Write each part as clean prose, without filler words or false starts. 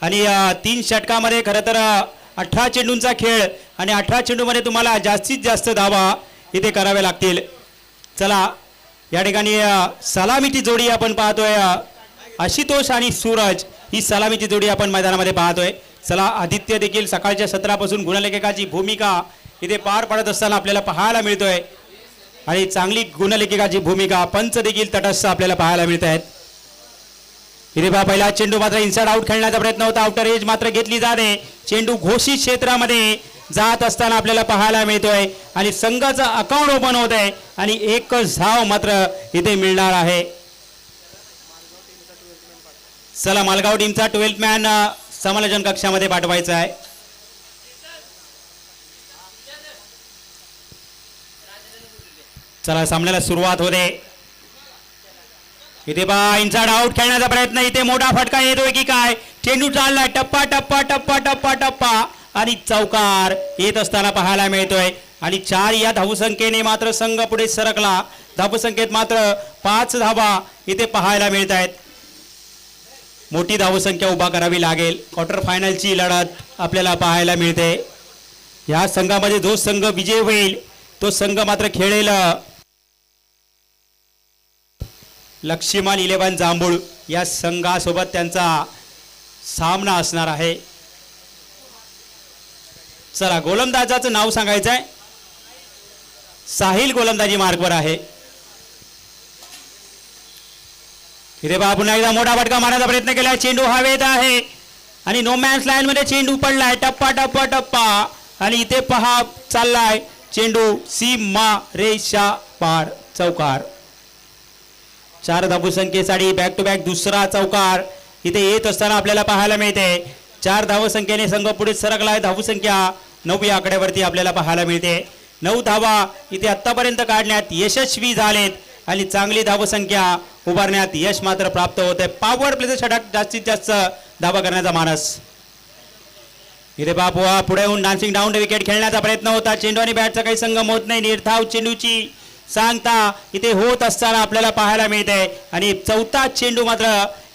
आणि 3 षटकामध्ये खरं तर 18 चेंडूंचा खेळ आणि 18 चेंडूमध्ये तुम्हाला जास्तीत जास्त धावा इथे करावे लागतील. चला या ठिकाणी सलामीची जोडी आपण पाहतोय. आशुतोष आणि सूरज ही सलामीची जोडी आपण मैदानामध्ये पाहतोय. चला आदित्य देखील सकाळच्या सत्रापासून गुणलेखकाची भूमिका इथे पार पाडत असताना आपल्याला पाहायला मिळतोय आणि चांगली गुणलेखकाची भूमिका पंच देखील तटस्थ आपल्याला पाहायला मिळत आहेत. इथे पहा पहिला चेंडू मात्र इनसाइड आउट खेळण्याचा प्रयत्न होता. आउटर एज मात्र घेतली जाते. चेंडू घोषित क्षेत्रामध्ये जात असताना आपल्याला पाहायला मिळतोय आणि संघाचं अकाउंट ओपन होत आहे आणि एकच धाव मात्र इथे मिळणार आहे. चला मालगाव टीमचा 12th मॅन समालोचन कक्षामध्ये पाठवायचा आहे. चला सामन्याला सुरुवात होते. इथे पहा इनसाइड आउट खेळण्याचा प्रयत्न. इथे मोठा फटका येतोय की काय. चेंडू चाललाय टप्पा टप्पा टप्पा टप्पा टप्पा आणि चौकार येत असताना पाहायला मिळतोय आणि 4 या धावसंख्येने मात्र संघ पुढे सरकला. धावसंख्येत मात्र 5 धावा इथे पाहायला मिळत आहेत. मोठी धावसंख्या उभा करावी लागेल. क्वार्टर फायनलची लढत आपल्याला पाहायला मिळते. या संघामध्ये जो संघ विजय होईल तो संघ मात्र खेळेल लक्ष्मण 11 जांभूळ या संघासोबत त्यांचा सामना असणार आहे. चला गोलंदाजाचं नाव सांगायचं आहे. साहिल गोलंदाजी मार्कवर आहे. इथे पहा पुन्हा एकदा मोठा फटका मारण्याचा प्रयत्न केला. चेंडू हवेत आहे आणि नो मॅन्स लाईन मध्ये चेंडू पडलाय टप्पा टप्पा टप्पा आणि इथे पहा चाललाय चेंडू सीमा रेषा पार चौकार. 4 धावसंख्येसाठी बॅक टू बॅक दुसरा चौकार इथे येत असताना आपल्याला पाहायला मिळते. 4 धावसंख्येने संघ पुढे सरकलाय. धावसंख्या 9 या आकड्यावरती आपल्याला पाहायला मिळते. 9 धावा इथे आतापर्यंत काढण्यात यशस्वी झालेत आणि चांगली धावसंख्या उभारण्यात यश मात्र प्राप्त होत आहे. पॉवर प्लेचं षटक जास्तीत जास्त धावा करण्याचा मानस. इथे बापुआ पुढे येऊन डान्सिंग डाऊन विकेट खेळण्याचा प्रयत्न होता. चेंडू आणि बॅटचा काही संगम होत नाही. निर्धाव चेंडूची सांगता इथे होत असताना आपल्याला पाहायला मिळते आणि 4था चेंडू मात्र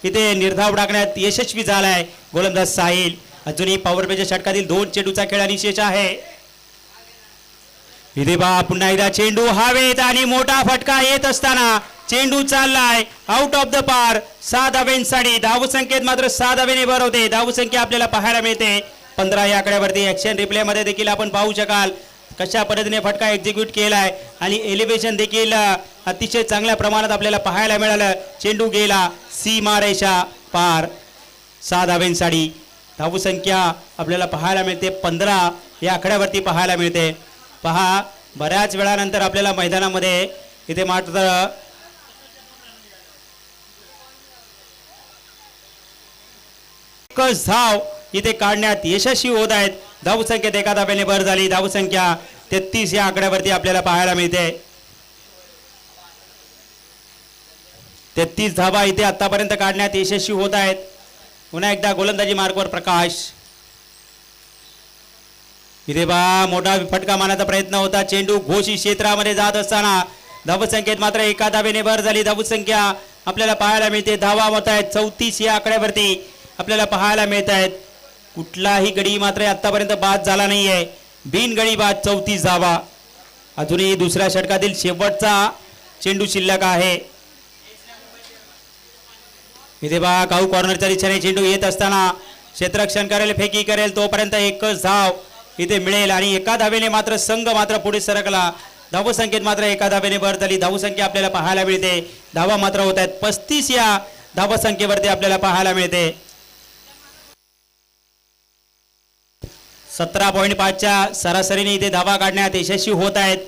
इथे निर्धाव टाकण्यात यशस्वी झालाय गोलंदाज साहिल. अजूनही पॉवर प्लेच्या षटकातील 2 चेंडूचा खेळ आणि शेष आहे. इथे पहा पुन्हा एकदा चेंडू हवेत आणि मोठा फटका येत असताना चेंडू चाललाय आउट ऑफ द पार. 6 धावेंसाठी धावसंख्येत मात्र 6 धावेने भर होते. धावसंख्या आपल्याला पाहायला मिळते 15 या आकड्यावरती. ऍक्शन रिप्ले मध्ये देखील आपण पाहू शकाल कशा पद्धतीने फटका एक्झिक्यूट केलाय आणि एलिव्हेशन देखील अतिशय चांगल्या प्रमाणात आपल्याला पाहायला मिळालं. चेंडू गेला सीमारेषा पार. 6 धावेंसाठी धावसंख्या आपल्याला पाहायला मिळते 15 या आकड्यावरती पाहायला मिळते. पहा बऱ्याच वेळानंतर आपल्याला मैदानामध्ये इथे मात्र एकच धाव इथे काढण्यात यशस्वी होत आहेत. धावसंख्येत एका धाब्याने भर झाली. धावसंख्या 33 या आकड्यावरती आपल्याला पाहायला मिळते. 33 धावा इथे आतापर्यंत काढण्यात यशस्वी होत आहेत. पुन्हा एकदा गोलंदाजी मार्कवर प्रकाश. इथे बा मोठा फटका मारण्याचा प्रयत्न होता. चेंडू घोषित क्षेत्रामध्ये जात असताना धावसंख्येत मात्र एका धावेने भर झाली. धावसंख्या आपल्याला पाहायला मिळते. धावा होत आहेत 34 या आकड्यावरती आपल्याला पाहायला मिळत आहेत. कुठलाही गडी मात्र आतापर्यंत बाद झाला नाहीये. बिनगडी बाद 34 धावा. अजूनही दुसऱ्या षटकातील शेवटचा चेंडू शिल्लक आहे. इथे बा काऊ कॉर्नरच्या दिशेने चेंडू येत असताना क्षेत्ररक्षण करेल फेकी करेल तोपर्यंत एकच धाव इथे मिळेल आणि एका धावेने मात्र संघ मात्र पुढे सरकला. धावसंख्येत मात्र एका धावेने भर झाली. धावसंख्या आपल्याला पाहायला मिळते. धावा मात्र होत आहेत 35 या धावसंख्येवरती आपल्याला पाहायला मिळते. 17.5च्या सरासरीने इथे धावा काढण्यात यशस्वी होत आहेत.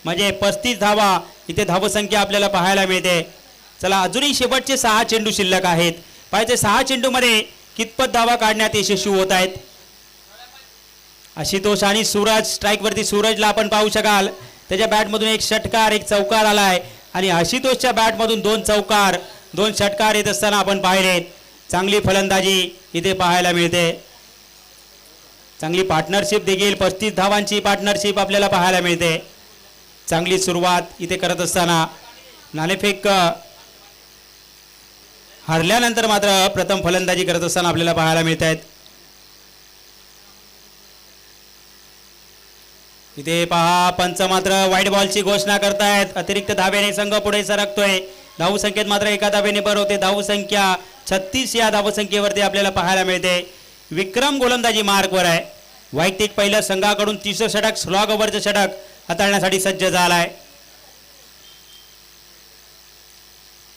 म्हणजे 35 धावा इथे धावसंख्या आपल्याला पाहायला मिळते. चला अजूनही शेवटचे 6 चेंडू शिल्लक आहेत. पाहिजे 6 चेंडूमध्ये कितपत धावा काढण्यात यशस्वी होत आहेत. आशुतोष आणि सूरज स्ट्राईकवरती. सूरजला आपण पाहू शकाल त्याच्या बॅटमधून एक षटकार एक चौकार आलाय आणि आशुतोषच्या बॅटमधून 2 चौकार 2 षटकार येत असताना आपण पाहिलेत. चांगली फलंदाजी इथे पाहायला मिळते. चांगली पार्टनरशिप देखील 35 धावांची पार्टनरशिप आपल्याला पाहायला मिळते. चांगली सुरुवात इथे करत असताना नाणेफेक हरल्यानंतर मात्र प्रथम फलंदाजी करत असताना आपल्याला पाहायला मिळत आहेत. इथे पहा पंच मात्र वाईट बॉलची घोषणा करतायत. अतिरिक्त धाब्याने संघ पुढे सरकतोय. धावसंख्येत मात्र एका धाब्याने भर होते. धावसंख्या 36 या धावसंख्येवरती आपल्याला पाहायला मिळते. विक्रम गोलंदाजी मार्कवर आहे. वैयक्तिक पहिलं संघाकडून 30 षटक स्लॉग ओव्हरचं षटक हाताळण्यासाठी सज्ज झालाय.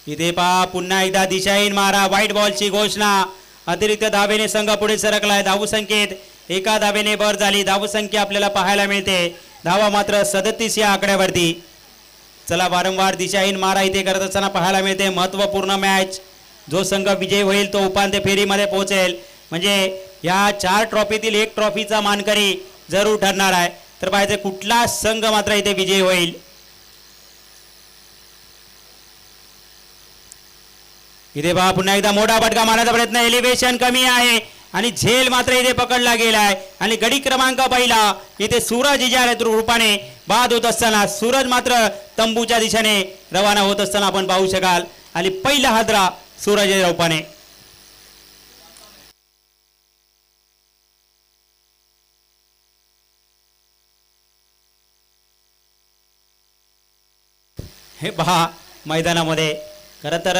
इथे पहा पुन्हा एकदा दिशाहीन मारा. व्हाईट बॉलची घोषणा. अतिरिक्त धावेने संघ पुढे सरकलाय. धावसंख्येत एका धावेने भर झाली. धावसंख्या आपल्याला पाहायला मिळते. धावा मात्र 37 या आकड्यावरती. चला वारंवार दिशाहीन मारा इथे करत असताना पाहायला मिळते. महत्त्वपूर्ण मॅच. जो संघ विजय होईल तो उपांत्य फेरीमध्ये पोहोचेल. म्हणजे या 4 ट्रॉफीतील एक ट्रॉफीचा मानकरी जरूर ठरणार आहे. तर पाहिजे कुठला संघ मात्र इथे विजयी होईल. इथे पहा पुन्हा एकदा मोठा फटका मारण्याचा प्रयत्न. एलिव्हेशन कमी आहे आणि झेल मात्र इथे पकडला गेलाय. आणि गडी क्रमांक पहिला इथे सूरज इजा रूपाने बाद होत असताना सूरज मात्र तंबूच्या दिशेने रवाना होत असताना आपण पाहू शकाल. आणि पहिला हादरा सूरज रूपाने. हे पहा मैदानामध्ये खरं तर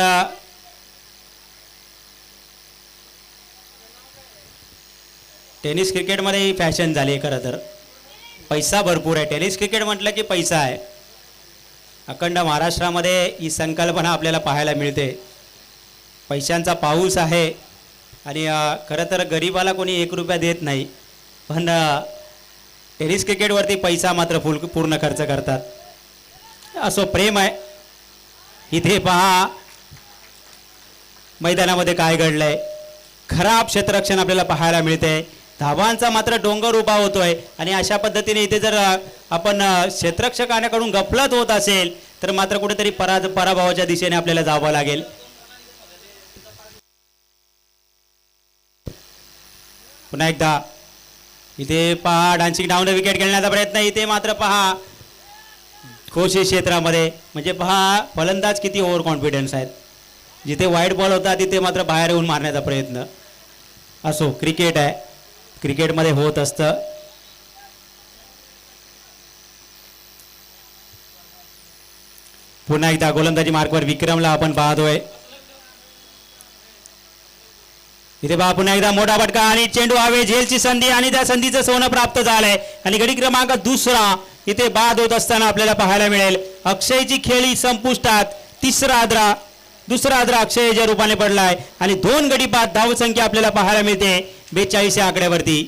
टेनिस क्रिकेटमध्ये फॅशन झाली. खरं तर पैसा भरपूर आहे. टेनिस क्रिकेट म्हटलं की पैसा आहे. अखंड महाराष्ट्रामध्ये ही संकल्पना आपल्याला पाहायला मिळते. पैशांचा पाऊस आहे. आणि खरं तर गरिबाला कोणी 1 रुपया देत नाही. पण टेनिस क्रिकेटवरती पैसा मात्र पूर्ण खर्च करतात. असो प्रेम आहे. इथे पहा मैदानामध्ये काय घडलंय. खराब क्षेत्ररक्षण आपल्याला पाहायला मिळते. धावांचा मात्र डोंगर उभा होतोय. आणि अशा पद्धतीने इथे जर आपण क्षेत्ररक्षकांकडून गफलत होत असेल तर मात्र कुठेतरी पराभवाच्या दिशेने आपल्याला जावं लागेल. पुन्हा एकदा इथे पहा डान्सिंग डाऊन विकेट खेळण्याचा प्रयत्न. इथे मात्र पहा कोशिश क्षेत्रामध्ये म्हणजे पहा फलंदाज किती ओव्हर कॉन्फिडन्स आहेत. जिथे वाईट बॉल होता तिथे मात्र बाहेर येऊन मारण्याचा प्रयत्न. असो क्रिकेट आहे. क्रिकेटमध्ये होत असतं. पुन्हा एकदा गोलंदाजी मार्कवर विक्रमला आपण पाहतोय. इथे पहा पुन्हा एकदा मोठा फटका आणि चेंडू हवे. झेलची संधी आणि त्या संधीचं सोनं प्राप्त झालंय. आणि गडी क्रमांक दुसरा इथे बाद होत असताना आपल्याला पाहायला मिळेल. अक्षयची खेळी संपुष्टात. दुसरा आद्रा अक्षयच्या रूपाने पडलाय. आणि 2 गडी बाद धावसंख्या आपल्याला पाहायला मिळते 42 या आकड्यावरती.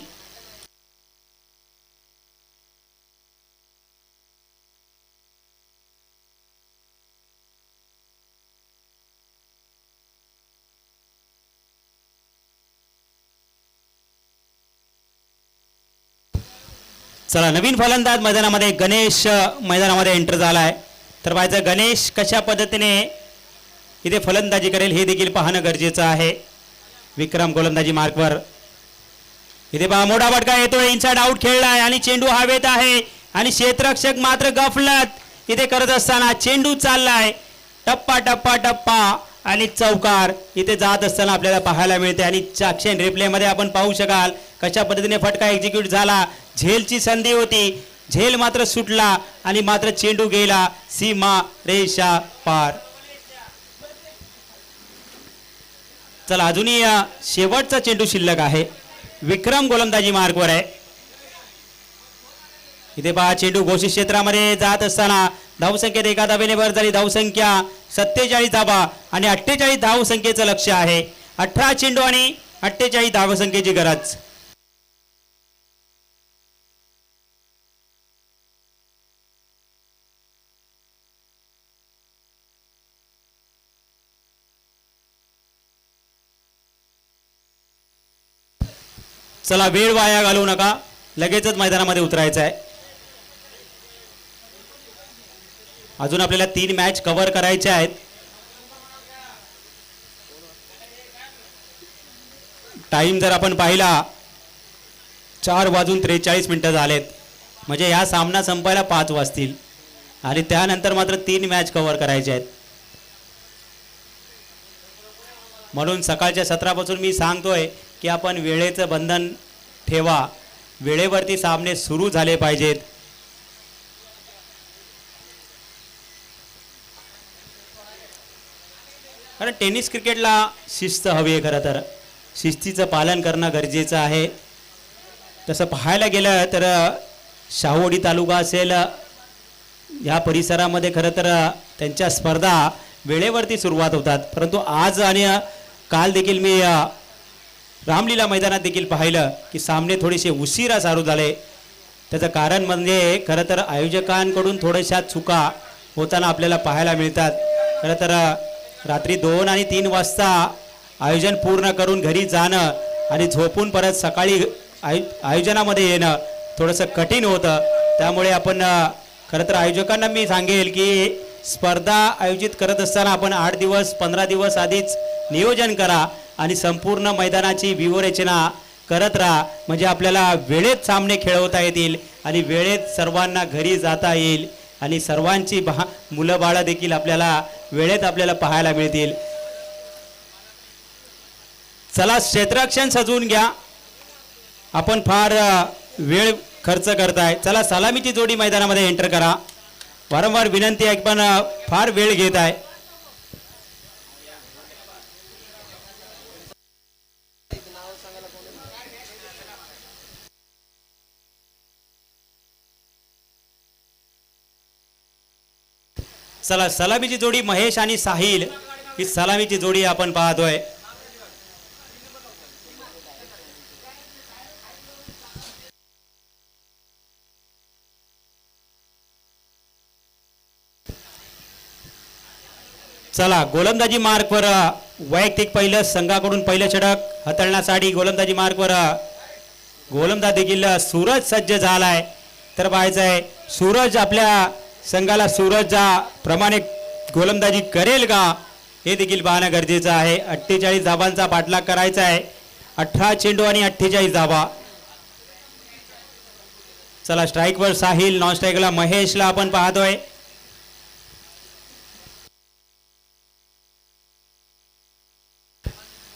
चला नवीन फलंदाज मैदानामध्ये गणेश मैदानामध्ये एंटर झालाय. तर पाहायचं गणेश कशा पद्धतीने इथे फलंदाजी करेल हे देखील पाहणं गरजेचं आहे. विक्रम गोलंदाजी मार्कवर. इथे पहा मोठा फटका येतोय. इनसाइड आउट खेळलाय आणि चेंडू हवेत आहे. आणि क्षेत्ररक्षक मात्र गफलत इथे करत असताना चेंडू चाललाय. टप्पा टप्पा टप्पा आणि चौकार इथे जात असताना आपल्याला पाहायला मिळते. आणि चाक्षण रिप्लेमध्ये आपण पाहू शकाल कशा पद्धतीने फटका एक्झिक्यूट झाला. झेलची संधी होती. झेल मात्र सुटला आणि मात्र चेंडू गेला सीमा रेषा पार. चला अजूनही शेवटचा चेंडू शिल्लक आहे. विक्रम गोलंदाजी मार्कवर आहे. इथे पहा चेंडू घोषित क्षेत्रामध्ये जात असताना धावसंख्येत एका धावेने भर झाली. धावसंख्या 47 धावा आणि 48 धावसंख्येचं लक्ष आहे. 18 चेंडू आणि 48 धावसंख्येची गरज. चला वेळ वाया घालवू नका. लगेचच मैदानामध्ये उतरायचं आहे. अजून आपल्याला 3 मॅच कव्हर करायचे आहेत. टाइम जर आपण पाहिला 4:43 झालेत. म्हणजे हा सामना संपायला 5 वाजतील. आणि त्यानंतर मात्र 3 मॅच कव्हर करायचे आहेत. म्हणून सकाळच्या सत्रापासून मी सांगतोय की आपण वेळेचं बंधन ठेवा. वेळेवरती सामने सुरू झाले पाहिजेत. कारण टेनिस क्रिकेटला शिस्त हवी आहे. खरं तर शिस्तीचं पालन करणं गरजेचं आहे. तसं पाहायला गेलं तर शाहूवाडी तालुका असेल या परिसरामध्ये खरं तर त्यांच्या स्पर्धा वेळेवरती सुरुवात होतात, परंतु आज आणि काल देखील मी रामलीला मैदानात देखील पाहिलं की सामने थोडेसे उशिरा चालू झाले. त्याचं कारण म्हणजे खरं तर आयोजकांकडून थोड्याशा चुका होताना आपल्याला पाहायला मिळतात. खरं तर रात्री 2 आणि 3 वाजता आयोजन पूर्ण करून घरी जाणं आणि झोपून परत सकाळी आयोजनामध्ये येणं थोडंसं कठीण होतं. त्यामुळे आपण खरं तर आयोजकांना मी सांगेल की स्पर्धा आयोजित करत असताना आपण 8 दिवस 15 दिवस आधीच नियोजन करा आणि संपूर्ण मैदानाची व्यूहरचना करत राहा, म्हणजे आपल्याला वेळेत सामने खेळवता येतील आणि वेळेत सर्वांना घरी जाता येईल आणि सर्वांची मुलं बाळं देखील आपल्याला वेळेत आपल्याला पाहायला मिळतील. चला क्षेत्ररक्षण सजवून घ्या, आपण फार वेळ खर्च करताय. चला सलामीची जोडी मैदानामध्ये एंटर करा. वारंवार विनंती आहे पण फार वेळ घेत आहे. चला सलामीची जोडी महेश आणि साहिल ही सलामीची जोडी आपण पाहतोय. चला गोलंदाजी मार्कवर वैयक्तिक पहिलं संघाकडून पहिलं षटक हाताळण्यासाठी गोलंदाजी मार्कवर गोलंदाज देखील सूरज सज्ज झालाय. तर पाहायचं आहे सूरज आपल्या संघाला सूरजच्या प्रमाणे गोलंदाजी करेल का हे देखील पाहणं गरजेचं आहे. 48 धाबांचा पाठलाग करायचा आहे. 18 चेंडू आणि 48 धाबा. चला स्ट्राईकवर साहिल, नॉन स्ट्राईकला महेशला आपण पाहतोय.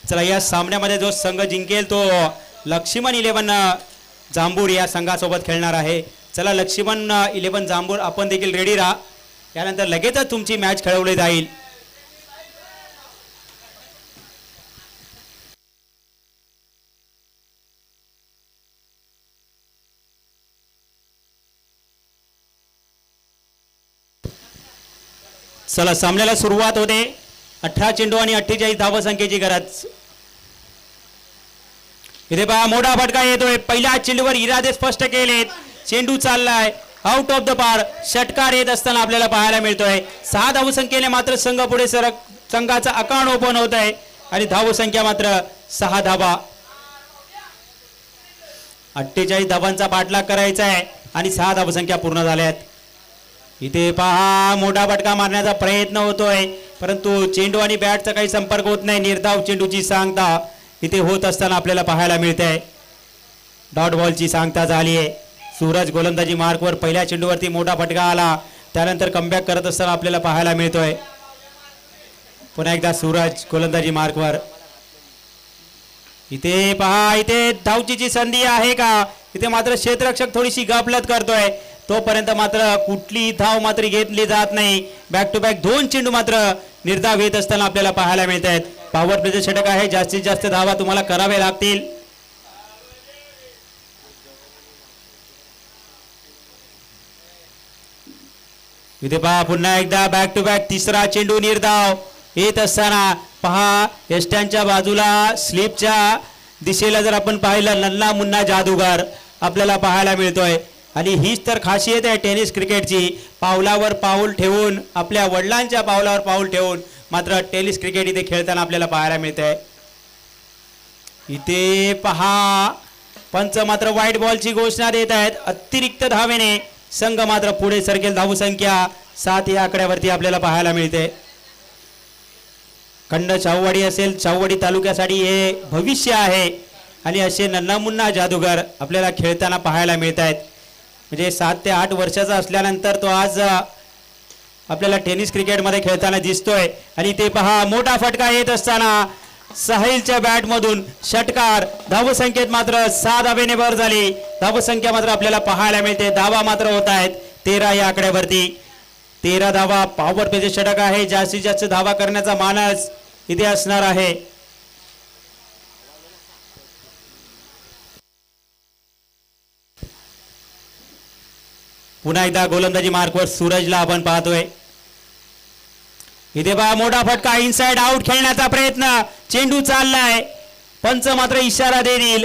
चला या सामन्यामध्ये जो संघ जिंकेल तो लक्ष्मण 11 जांभूर या संघासोबत खेळणार आहे. चला लक्ष्मण 11 जांभूर आपण देखील रेडी राहा, यानंतर लगेचच तुमची मॅच खेळवली जाईल. चला सामन्याला सुरुवात होते. 18 चेंडू आणि 48 धावसंख्येची गरज. इथे पहा मोठा फटका येतोय. पहिल्या चेंडूवर इरादे स्पष्ट केलेत. चेंडू चाललाय आउट ऑफ द पार. षटकार येत असताना आपल्याला पाहायला मिळतोय. 6 धावसंख्येने मात्र संघ पुढे सरक, संघाचा अकाउंट ओपन होत आहे आणि धावसंख्या मात्र 6 धावा. 48 धावांचा पाठलाग करायचा आहे आणि 6 धावसंख्या पूर्ण झाल्यात. इथे पहा मोठा फटका मारण्याचा प्रयत्न होतोय, परंतु चेंडू आणि बॅटचा काही संपर्क होत नाही. निर्धाव चेंडूची सांगता इथे होत असताना आपल्याला पाहायला मिळते. डॉट बॉलची सांगता झाली आहे. सूरज गोलंदाजी मार्कवर पहिल्या चेंडूवरती मोठा फटका आला, त्यानंतर कमबॅक करत असताना आपल्याला पाहायला मिळतोय. पुन्हा एकदा सूरज गोलंदाजी मार्कवर. इथे पहा इथे धावचीची संधी आहे का? इथे मात्र क्षेत्ररक्षक थोडीशी गफलत करतोय. तोपर्यंत मात्र कुठली धाव मात्र घेतली जात नाही. बॅक टू बॅक 2 चेंडू मात्र निर्धाव येत असताना आपल्याला पाहायला मिळत आहेत. पॉवर प्लेचे षटक आहे, जास्तीत जास्त धावा तुम्हाला करावे लागतील. इथे पहा पुन्हा एकदा बॅक टू बॅक तिसरा चेंडू निर्धाव येत असताना पहा एस्टॅनच्या बाजूला स्लिपच्या दिशेला जर आपण पाहिलं नल्ला मुन्ना जादूगार आपल्याला पाहायला मिळतोय. आणि हीच तर खासियत आहे टेनिस क्रिकेटची. पावलावर पाऊल ठेवून, आपल्या वडिलांच्या पावलावर पाऊल ठेवून मात्र टेनिस क्रिकेट इथे खेळताना आपल्याला पाहायला मिळतंय. इथे पहा पंच मात्र व्हाईट बॉलची घोषणा देत आहेत. अतिरिक्त धावेने संघ मात्र पुढे सरकेल. धावसंख्या 7 या आकड्यावरती आपल्याला पाहायला मिळते. खंड शाहूवाडी असेल, शाहूवाडी तालुक्यासाठी हे भविष्य आहे आणि असे नन्ना मुन्ना जादूगार आपल्याला खेळताना पाहायला मिळत आहेत. म्हणजे 7 ते 8 वर्षाचा असल्यानंतर तो आज आपल्याला टेनिस क्रिकेटमध्ये खेळताना दिसतोय. आणि ते पहा मोठा फटका येत असताना साहिलच्या बॅटमधून षटकार. धावसंख्येत मात्र 6 धावेने भर झाली. धावसंख्या मात्र आपल्याला पाहायला मिळते. धावा मात्र होत आहेत 13 या आकड्यावरती. 13 धावा. पॉवर प्लेचे षटक आहे, जास्तीत जास्त धावा करण्याचा मानस इथे असणार आहे. पुन्हा एकदा गोलंदाजी मार्कवर सूरजला आपण पाहतोय. इथे बा मोठा फटका, इनसाइड आउट खेळण्याचा प्रयत्न, चेंडू चाललाय, पंच मात्र इशारा देईल.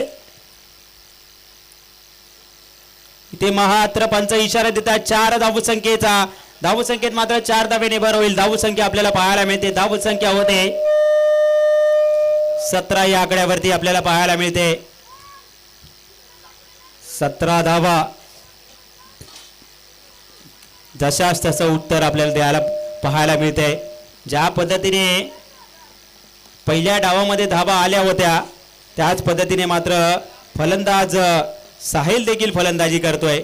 इथे मात्र पंच इशारा देतात 4 धावसंख्येचा. धावसंख्येत मात्र 4 धावेने भर होईल. धावसंख्या आपल्याला पाहायला मिळते. धावसंख्या होते 17 या आकड्यावरती आपल्याला पाहायला मिळते. 17 धावा. जशाच तसं उत्तर आपल्याला द्यायला पाहायला मिळते. ज्या पद्धतीने पहिल्या डावामध्ये धावा आल्या होत्या त्याच पद्धतीने मात्र फलंदाज साहिल देखील फलंदाजी करतोय.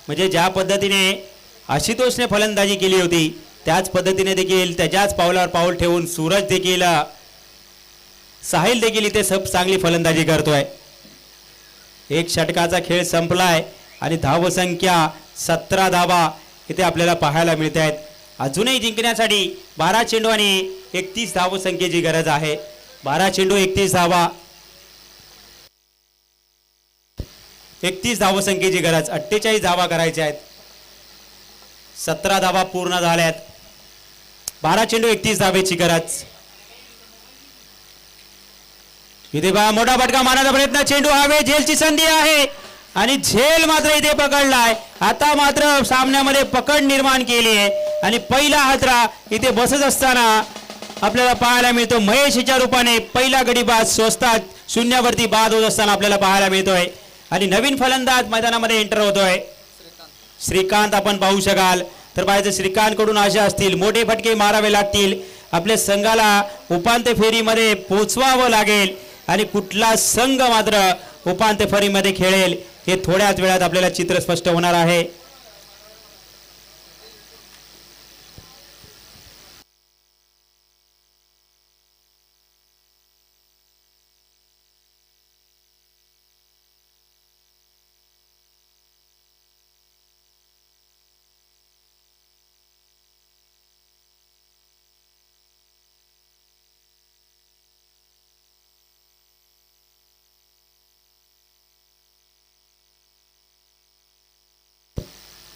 म्हणजे ज्या पद्धतीने आशुतोषने फलंदाजी केली होती त्याच पद्धतीने देखील त्याच्याच पावलावर पाऊल ठेवून सूरज देखील साहिल देखील इथे सब चांगली फलंदाजी करतोय. एक षटकाचा खेळ संपलाय आणि धावसंख्या 17 धावा इथे आपल्याला पाहायला मिळत आहेत. अजूनही जिंकण्यासाठी 12 चेंडू आणि 31 धावसंख्येची गरज आहे. 12 चेंडू 31 धावा, 31 धावसंख्येची गरज. 48 धावा करायच्या आहेत. 17 धावा पूर्ण झाल्यात. 12 चेंडू 31 धावेची गरज. इथे बा मोठा फटका मारण्याचा प्रयत्न, चेंडू हवे, झेलची संधी आहे आणि झेल मात्र इथे पकडलाय. आता मात्र सामन्यामध्ये पकड निर्माण केली आहे आणि पहिला हातरा इथे बसत असताना आपल्याला पाहायला मिळतो. महेशच्या रूपाने पहिला गडी बाद स्वस्तात शून्यावरती बाद होत असताना आपल्याला पाहायला मिळतोय आणि नवीन फलंदाज मैदानामध्ये एंटर होतोय. श्रीकांत आपण पाहू शकाल तर पाहायचं श्रीकांत कडून आशा असतील मोठे फटके मारावे लागतील. आपल्या संघाला उपांत्य फेरीमध्ये पोहोचवावं लागेल आणि कुठला संघ मात्र उपांत्य फेरीमध्ये खेळेल हे थोड्याच वेळात आपल्याला चित्र स्पष्ट होणार आहे.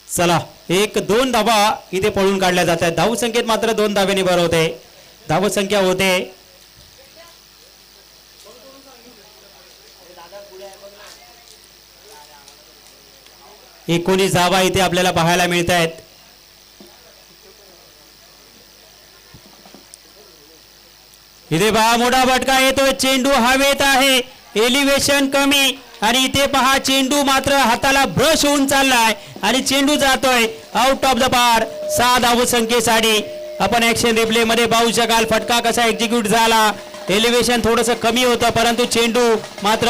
चला 1-2 धावा इथे पळून काढल्या जात आहेत. धावसंख्येत मात्र 2 धावेने भर होते. धावसंख्या होते 19 धावा इथे आपल्याला पाहायला मिळत आहेत. इथे पहा मोठा फटका येतोय, चेंडू हवेत आहे, एलिव्हेशन कमी आणि इथे पहा चेंडू मात्र हाताला ब्रश होऊन चाललाय आणि चेंडू जातोय आउट ऑफ द पार. 6 धावसंख्येसाठी आपण ऍक्शन रिप्ले मध्ये पाहू शकाल फटका कसा एक्झिक्यूट झाला. एलिव्हेशन थोडंसं कमी होतं परंतु चेंडू मात्र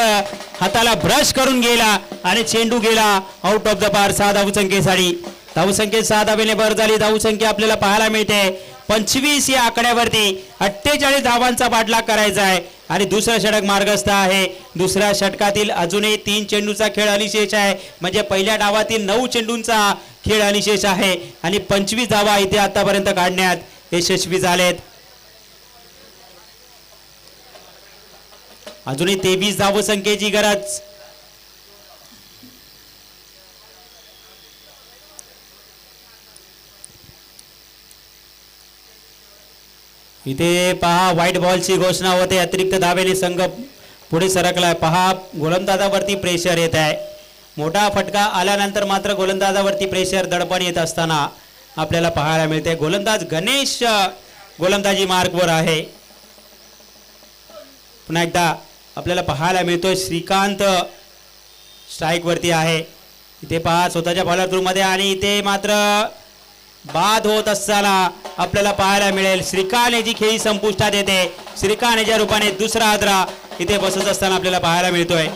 हाताला ब्रश करून गेला आणि चेंडू गेला आउट ऑफ द पार. 6 धावसंख्येसाठी. धावसंख्येत 6 धावेने भर झाली. धावसंख्या आपल्याला पाहायला मिळते 25 या आकड्यावरती. 48 धावांचा पाठलाग करायचा आहे आणि दुसरा षटक मार्गस्थ आहे. दुसऱ्या षटकातील अजूनही 3 चेंडूचा खेळ अनिशेष आहे. म्हणजे पहिल्या डावातील 9 चेंडूंचा खेळ अनिशेष आहे आणि 25 धावा इथे आतापर्यंत काढण्यात यशस्वी झालेत. अजूनही 23 धावसंख्येची गरज. इथे पहा व्हाईट बॉलची घोषणा होते. अतिरिक्त धावेने संघ पुढे सरकलाय. पहा गोलंदाजावरती प्रेशर येत आहे. मोठा फटका आल्यानंतर मात्र गोलंदाजावरती प्रेशर दडपण येत असताना आपल्याला पाहायला मिळते. गोलंदाज गणेश गोलंदाजी मार्कवर आहे. पुन्हा एकदा आपल्याला पाहायला मिळतोय श्रीकांत स्ट्राईक वरती आहे. इथे पहा स्वतःच्या बॉलर थ्रू मध्ये आणि इथे मात्र बाद होत असताना आपल्याला पाहायला मिळेल. श्रीकांत याची खेळी संपुष्टात येते. श्रीकांत याच्या रूपाने दुसरा हादरा इथे बसत असताना आपल्याला पाहायला मिळतोय.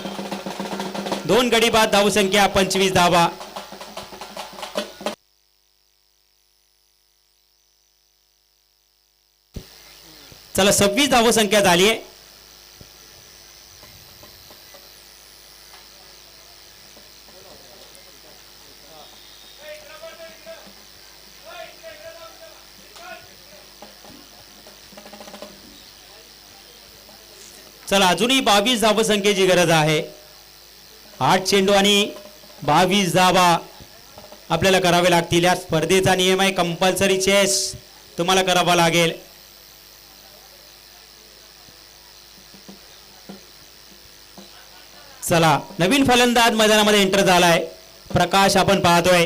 2 गडी बाद. धावसंख्या 25 धावा. चला 26 धावसंख्या झाली आहे. चला अजूनही 22 धावसंख्येची गरज आहे. 8 चेंडू आणि 22 धावा आपल्याला करावे लागतील. या स्पर्धेचा नियम आहे कंपल्सरी चेस तुम्हाला करावा लागेल. चला नवीन फलंदाज मैदानामध्ये एंटर झालाय. प्रकाश आपण पाहतोय.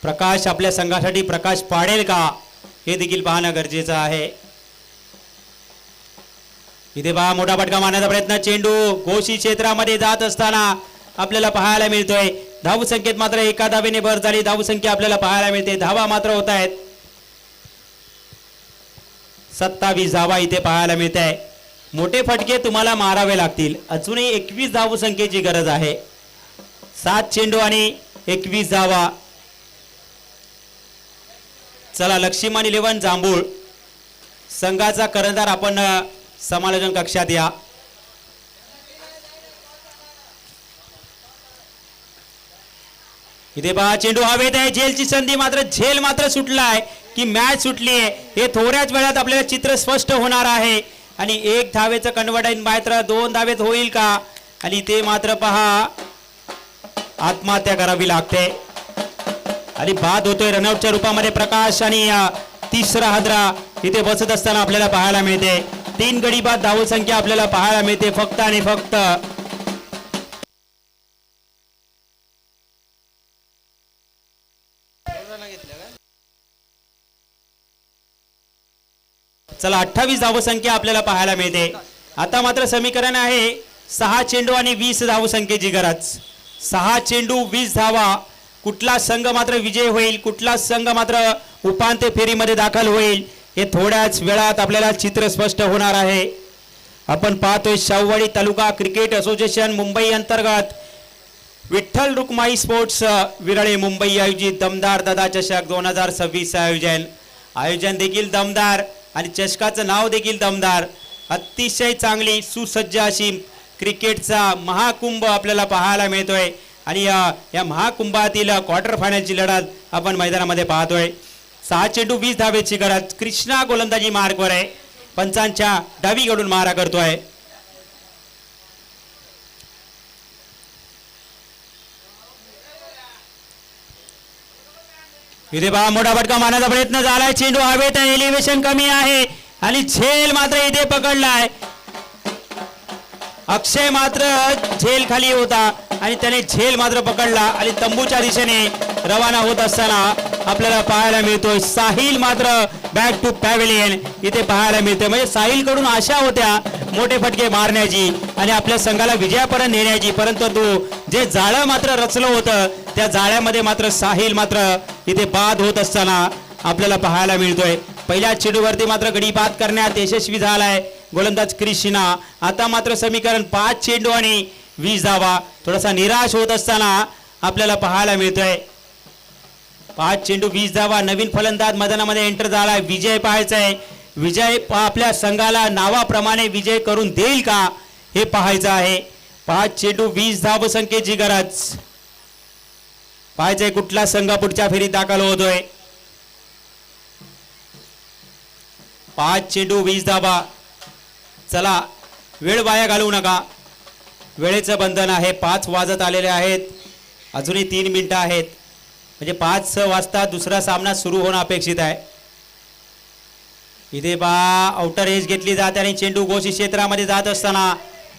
प्रकाश आपल्या संघासाठी प्रकाश पाडेल का हे देखील पाहणं गरजेचं आहे. इथे पहा मोठा फटका मारण्याचा प्रयत्न. चेंडू घोषित क्षेत्रामध्ये जात असताना आपल्याला पाहायला मिळतोय. धावसंख्येत मात्र एका धावेने भर झाली. धावसंख्या आपल्याला पाहायला मिळते. धावा मात्र होत आहेत 27 धावा इथे पाहायला मिळत आहे. मोठे फटके तुम्हाला मारावे लागतील. अजूनही 21 धावसंख्येची गरज आहे. 7 चेंडू आणि 21 धावा. चला लक्ष्मण 11 जांभूळ संघाचा कर्णधार आपण समालोचन कक्षात या. इथे पहा चेंडू हवेत आहे. झेलची संधी मात्र झेल मात्र सुटलाय की मॅच सुटली आहे हे थोड्याच वेळात आपल्याला चित्र स्पष्ट होणार आहे. आणि 1 धावेचं कन्वर्ट मात्र 2 धावेत होईल का. आणि ते मात्र पहा आत्महत्या करावी लागते आणि बाद होतोय रनआउटच्या रूपामध्ये प्रकाश. आणि तिसरा हादरा इथे बसत असताना आपल्याला पाहायला मिळते. 3 गडी बाद धावसंख्या आपल्याला पाहायला मिळते फक्त आणि फक्त. चला 28 धावसंख्या आपल्याला पाहायला मिळते. आता मात्र समीकरण आहे 6 चेंडू आणि 20 धावसंख्येची गरज. 6 चेंडू 20 धावा. कुठला संघ मात्र विजय होईल, कुठला संघ मात्र उपांत्य फेरीमध्ये दाखल होईल हे थोड्याच वेळात आपल्याला चित्र स्पष्ट होणार आहे. आपण पाहतोय शाहूवाडी तालुका क्रिकेट असोसिएशन मुंबई अंतर्गत विठ्ठल रुक्माई स्पोर्ट्स विरळे मुंबई आयोजित दमदार दादा चषक 2026 आयोजन देखील दमदार आणि चषकाचं नाव देखील दमदार. अतिशय चांगली सुसज्ज अशी क्रिकेटचा महाकुंभ आपल्याला पाहायला मिळतोय. आणि या महाकुंभातील क्वार्टर फायनलची लढत आपण मैदानामध्ये पाहतोय. 6 चेंडू 20 धावेची गरज. कृष्णा गोलंदाजी मार्गवर आहे. पंचांच्या डावीकडून मारा करतोय. इथे पहा मोठा फटका मारण्याचा प्रयत्न झालाय. चेंडू हवेत आहे. एलिव्हेशन कमी आहे आणि झेल मात्र इथे पकडलाय. अक्षय मात्र झेल खाली होता आणि त्याने झेल मात्र पकडला आणि तंबूच्या दिशेने रवाना होत असताना आपल्याला पाहायला मिळतोय साहिल मात्र बॅक टू पॅव्हेलियन इथे पाहायला मिळते. म्हणजे साहिल कडून आशा होत्या मोठे फटके मारण्याची आणि आपल्या संघाला विजयापर्यंत नेण्याची, परंतु जे जाळं मात्र रचलं होतं त्या जाळ्यामध्ये मात्र साहिल मात्र इथे बाद होत असताना आपल्याला पाहायला मिळतोय. पहिल्या चेंडूवरती मात्र गडी बाद करण्यात यशस्वी झालाय गोलंदाज कृष्णा. आता मात्र समीकरण 5 चेंडू आणि 20 धावा. थोडासा निराश होत असताना आपल्याला पाहायला मिळतोय. 5 चेंडू 20 धावा. नवीन फलंदाज मैदानामध्ये एंटर झालाय. विजय पाहायचा आहे. विजय आपल्या संघाला नावाप्रमाणे विजय करून देईल का हे पाहायचं आहे. 5 चेंडू 20 धावसंख्येची गरज. पाहायचंय कुठला संघ पुढच्या फेरीत दाखल होतोय. 5 चेंडू 20 धावा. चला वेळ वाया घालवू नका. वेळेचं बंधन आहे. 5 वाजत आलेले आहेत. अजूनही 3 मिनिटं आहेत. म्हणजे 5 वाजता दुसरा सामना सुरू होणं अपेक्षित आहे. इथे आउटर एज घेतली जाते आणि चेंडू घोषित क्षेत्रामध्ये जात असताना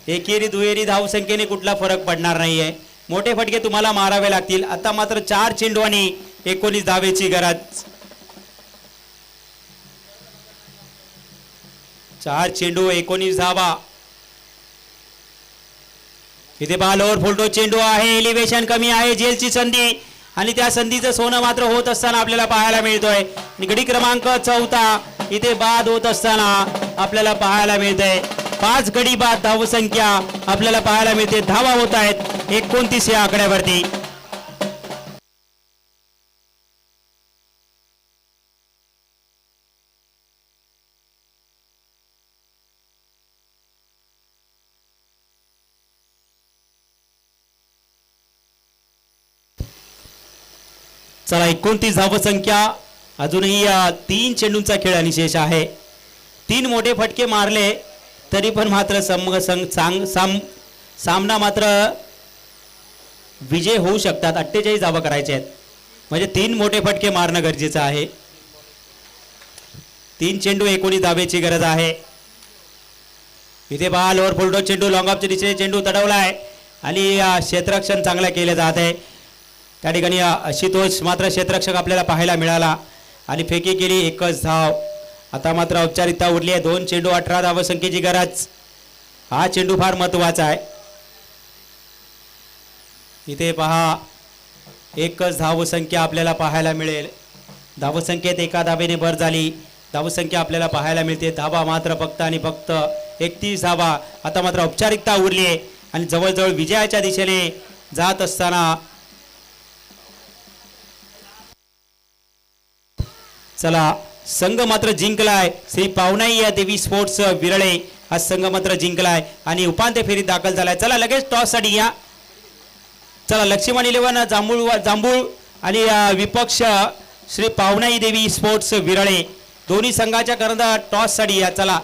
एकेरी दुहेरी धावसंख्येने कुठला फरक पडणार नाहीये. मोठे फटके तुम्हाला मारावे लागतील. आता मात्र 4 चेंडू आणि 19 धावेची गरज. 4 चेंडू 19 धावा. इथे लोअर फोल्डो चेंडू आहे. एलिव्हेशन कमी आहे. जेलची संधी आणि त्या संधीचं सोनं मात्र होत असताना आपल्याला पाहायला मिळतोय. गडी क्रमांक 4 इथे बाद होत असताना आपल्याला पाहायला मिळतंय. 5 गडी बाद धावसंख्या आपल्याला पाहायला मिळते. धावा होत आहेत 29 या आकड्यावरती. चला 29 धावसंख्या. अजूनही 3 चेंडूंचा खेळ आणि शेष आहे. 3 मोठे फटके मारले तरी पण मात्र सामना मात्र विजय होऊ शकतात. 48 धावा करायचे आहेत म्हणजे 3 मोठे फटके मारणं गरजेचं आहे. 3 चेंडू 19 धावेची गरज आहे. इथे पहा लोअर फुलटॉस चेंडू लॉंग ऑफच्या दिशेने चेंडू तडवलाय आणि क्षेत्ररक्षण चांगलं केलं जात आहे. त्या ठिकाणी आशुतोष मात्र क्षेत्ररक्षक आपल्याला पाहायला मिळाला आणि फेकी केली. 1च धाव. आता मात्र औपचारिकता उरली आहे. 2 चेंडू 18 धावसंख्येची गरज. हा चेंडू फार महत्वाचा आहे. इथे पहा 1च धावसंख्या आपल्याला पाहायला मिळेल. धावसंख्येत 1 धावेने भर झाली. धावसंख्या आपल्याला पाहायला मिळते. धावा मात्र फक्त आणि फक्त 31 धावा. आता मात्र औपचारिकता उरली आहे आणि जवळजवळ विजयाच्या दिशेने जात असताना चला संघ मात्र जिंकलाय. श्री पावनाई या देवी स्पोर्ट्स विरळे हा संघ मात्र जिंकलाय आणि उपांत्य फेरीत दाखल झालाय. चला लगेच टॉस साठी या. चला लक्ष्मण 11 जांभूळ आणि विपक्ष श्री पावनाई देवी स्पोर्ट्स विरळे दोन्ही संघाच्या करता टॉस साठी या. चला